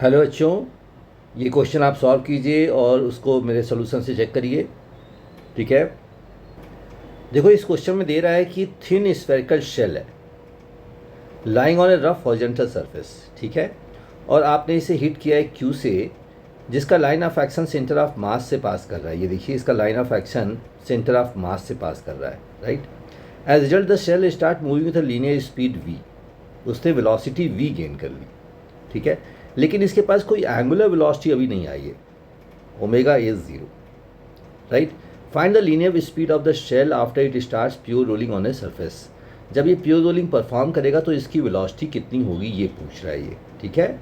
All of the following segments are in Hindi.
हेलो बच्चों, ये क्वेश्चन आप सॉल्व कीजिए और उसको मेरे सोल्यूशन से चेक करिए। ठीक है, देखो इस क्वेश्चन में दे रहा है कि थिन स्फेरिकल शेल है lying on A rough horizontal surface. ठीक है, और आपने इसे हिट किया है क्यू से, जिसका line of action centre of mass से पास कर रहा है। ये देखिए, इसका line of action centre of mass से पास कर रहा है, right. As result the shell start moving with a linear speed v। उसने वेलोसिटी v गेन कर ली। ठीक है, लेकिन इसके पास कोई एंगुलर वेलोसिटी अभी नहीं आई है, omega is 0, right. Find the linear speed of the shell after it starts pure rolling on a surface. जब ये प्योर रोलिंग परफॉर्म करेगा तो इसकी वेलोसिटी कितनी होगी, ये पूछ रहा है ये। ठीक है,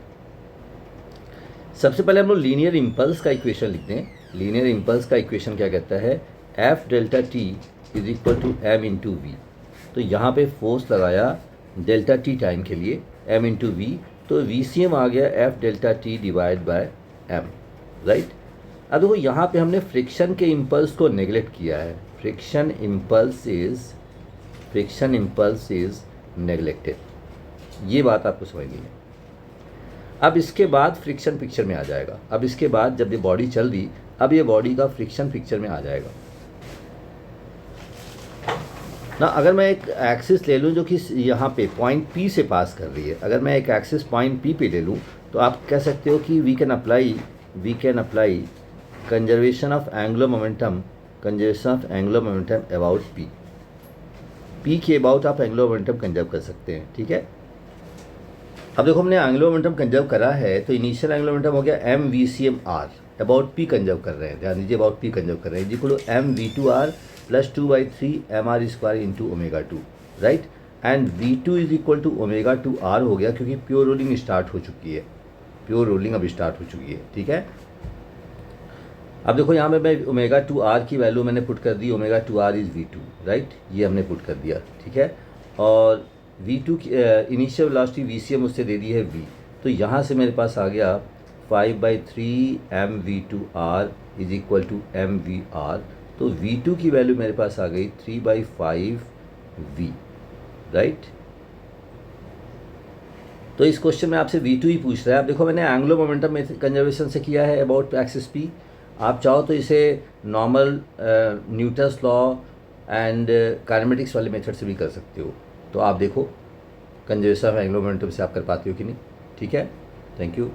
सबसे पहले हम लोग लीनियर इम्पल्स का इक्वेशन लिखते हैं। लीनियर इम्पल्स का इक्वेशन क्या कहता है, F delta T is equal to M into V. तो यहाँ पे फोर्स लगाया डेल्टा टी टाइम के लिए, एम इंटू वी, तो वी सी एम आ गया F delta T divide by M, right. अब देखो यहाँ पे हमने फ्रिक्शन के इम्पल्स को नेगलेक्ट किया है। फ्रिक्शन इम्पल्स इज नेगलेक्टेड, ये बात आपको समझनी है। अब इसके बाद फ्रिक्शन पिक्चर में आ जाएगा। अब इसके बाद जब ये बॉडी चल रही, अब ये बॉडी का फ्रिक्शन पिक्चर में आ जाएगा ना। अगर मैं एक एक्सिस ले लूँ जो कि यहाँ पे पॉइंट पी से पास कर रही है, अगर मैं एक एक्सिस पॉइंट पी पे ले लूँ तो आप कह सकते हो कि we can apply conservation of angular momentum about P के अबाउट आप एंगुलर मोमेंटम कंजर्व कर सकते हैं। ठीक है, अब देखो हमने एंगुलर मोमेंटम कंजर्व करा है, तो इनिशियल एंगुलर मोमेंटम हो गया M V C M R, about P conserve कर रहे हैं, ध्यान दीजिए, अबाउट पी कंजर्व कर रहे हैं, equal to M V two R plus 2/3 M R square into omega 2, right. And v2 is equal to omega 2 R हो गया, क्योंकि प्योर रोलिंग स्टार्ट हो चुकी है, प्योर रोलिंग अब स्टार्ट हो चुकी है। ठीक है, अब देखो यहाँ पे मैं ओमेगा 2 आर की वैल्यू मैंने पुट कर दी, omega 2 R is v2, right, ये हमने पुट कर दिया। ठीक है, और v2 की इनिशियल वेलोसिटी vcm उससे दे दी है v, तो यहाँ से मेरे पास आ गया 5/3 mv2r is equal to mvr। तो v2 की वैल्यू मेरे पास आ गई 3/5v, राइट। तो इस क्वेश्चन में आपसे v2 ही पूछ रहा है। अब देखो मैंने एंगुलर मोमेंटम कंजर्वेशन से किया है अबाउट एक्सिस p। आप चाहो तो इसे normal Newton's law and kinematics वाले मेथड से भी कर सकते हो। तो आप देखो कंजर्वेशन ऑफ एंगुलर मोमेंटम से आप कर पाते हो कि नहीं। ठीक है, थैंक यू।